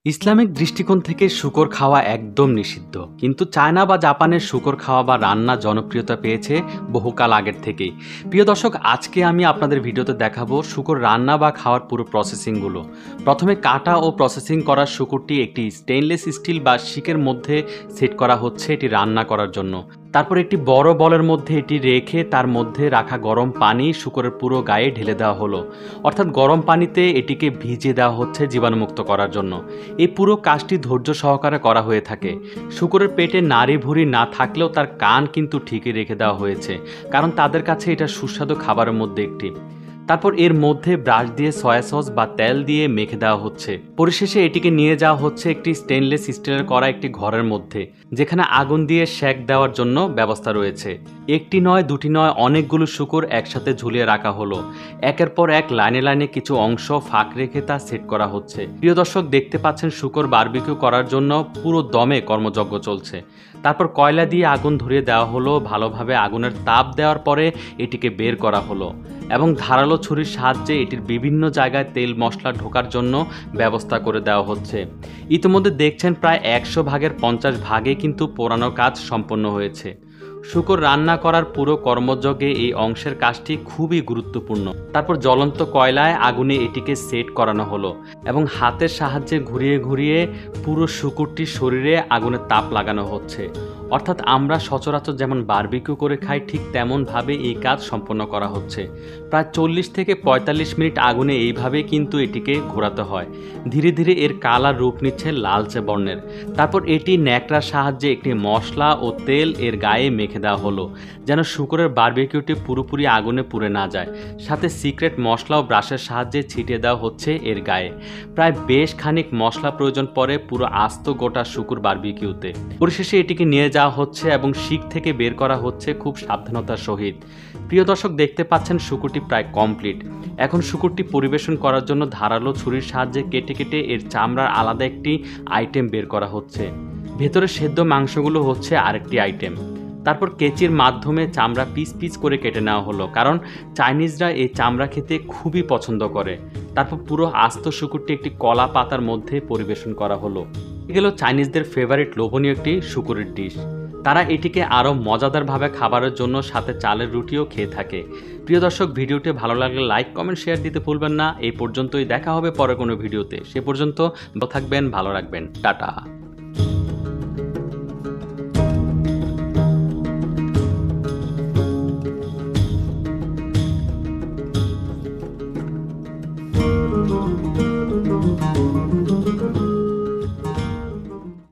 Islamic দৃষ্টিকোণ থেকে শূকর খাওয়া একদম নিষিদ্ধ, কিন্তু চায়না বা জাপানের শূকর খাওয়া বা রান্না জনপ্রিয়তা পেয়েছে বহুকাল আগের থেকেই। প্রিয় দর্শক, আজকে আমি আপনাদের ভিডিওতে দেখাবো শূকর রান্না বা খাওয়ার পুরো প্রসেসিংগুলো। প্রথমে কাটা ও প্রসেসিং করা শূকরটি একটি স্টেইনলেস স্টিল বা শিকের মধ্যে সেট করা হচ্ছে এটি রান্না করার জন্য। তারপর একটি বড় বলের মধ্যে এটি রেখে তার মধ্যে রাখা গরম পানি শূকরের পুরো গায়ে ঢেলে দেওয়া হলো, অর্থাৎ গরম পানিতে এটিকে ভিজিয়ে দেওয়া হচ্ছে জীবাণুমুক্ত করার জন্য। এই পুরো কাজটি ধৈর্য সহকারে করা হয়ে থাকে। শূকরের পেটে নাড়ি ভুঁড়ি না থাকলেও তার কান কিন্তু ঠিকই রেখে দেওয়া হয়েছে, কারণ তাদের কাছে এটা সুস্বাদু খাবারের মধ্যে একটি। তারপর এর মধ্যে ব্রাশ দিয়ে সয়া সস বা তেল দিয়ে মেখে দেওয়া হচ্ছে। পরিশেষে এটিকে নিয়ে যাওয়া হচ্ছে একটি স্টেনলেস স্টিলের করা একটি ঘরের মধ্যে, যেখানে আগুন দিয়ে সেক দেওয়ার জন্য ব্যবস্থা রয়েছে। একটি নয়, দুটি নয়, অনেকগুলো শূকর একসাথে ঝুলিয়ে রাখা হলো। একের পর এক লাইনে লাইনে কিছু অংশ ফাঁক রেখে তা সেট করা হচ্ছে। প্রিয় দর্শক, দেখতে পাচ্ছেন শূকর বারবিকিউ করার জন্য পুরো দমে কর্মযজ্ঞ চলছে। তারপর কয়লা দিয়ে আগুন ধরিয়ে দেওয়া হলো। ভালোভাবে আগুনের তাপ দেওয়ার পরে এটিকে বের করা হলো এবং ধারালো ছুরির সাহায্যে এটির বিভিন্ন জায়গায় তেল মশলা ঢোকার জন্য ব্যবস্থা করে দেওয়া হচ্ছে। ইতিমধ্যে দেখছেন প্রায় 100 ভাগের 50 ভাগে কিন্তু পোড়ানোর কাজ সম্পন্ন হয়েছে। শূকর রান্না করার পুরো কর্মযজ্ঞে এই অংশের কাজটি খুবই গুরুত্বপূর্ণ। তারপর জ্বলন্ত কয়লায় আগুনে এটিকে সেট করানো হলো এবং হাতের সাহায্যে ঘুরিয়ে ঘুরিয়ে পুরো শূকরটির শরীরে আগুনের তাপ লাগানো হচ্ছে। অর্থাৎ আমরা সচরাচর যেমন বারবিকিউ করে খাই, ঠিক তেমনভাবে এই কাজ সম্পন্ন করা হচ্ছে। প্রায় 40 থেকে 45 মিনিট আগুনে এইভাবে কিন্তু এটিকে ঘোরাতে হয়। ধীরে ধীরে এর কালার রূপ নিচ্ছে লালচে বর্ণের। তারপর এটি ন্যাকড়ার সাহায্যে একটি মশলা ও তেল এর গায়ে মেখে দেওয়া হলো, যেন শূকরের বারবিকিউটি পুরোপুরি আগুনে পুড়ে না যায়। সাথে সিক্রেট মশলা ও ব্রাশের সাহায্যে ছিটিয়ে দেওয়া হচ্ছে এর গায়ে। প্রায় বেশ খানিক মশলা প্রয়োজন পড়ে পুরো আস্ত গোটা শূকর বারবিকিউতে। পরিশেষে এটিকে নিয়ে যাওয়া হচ্ছে এবং শিক থেকে বের করা হচ্ছে খুব সাবধানতার সহিত। প্রিয় দর্শক, দেখতে পাচ্ছেন শূকরটি প্রায় কমপ্লিট। এখন শূকরটি পরিবেশন করার জন্য ধারালো ছুরির সাহায্যে কেটে কেটে এর চামড়ার আলাদা একটি আইটেম বের করা হচ্ছে। ভেতরে সেদ্ধ মাংসগুলো হচ্ছে আরেকটি আইটেম। তারপর কেচির মাধ্যমে চামড়া পিস পিস করে কেটে নেওয়া হলো, কারণ চাইনিজরা এই চামড়া খেতে খুবই পছন্দ করে। তারপর পুরো আস্ত শূকরটি একটি কলা পাতার মধ্যে পরিবেশন করা হলো। এগুলো চাইনিজদের ফেভারিট লোভনীয় একটি শূকরের ডিশ। তারা এটিকে আরও মজাদারভাবে খাবারের জন্য সাথে চালের রুটিও খেয়ে থাকে। প্রিয় দর্শক, ভিডিওটি ভালো লাগলে লাইক কমেন্ট শেয়ার দিতে ভুলবেন না। এই পর্যন্তই, দেখা হবে পরে কোনো ভিডিওতে। সে পর্যন্ত ভালো থাকবেন, ভালো রাখবেন, টাটা।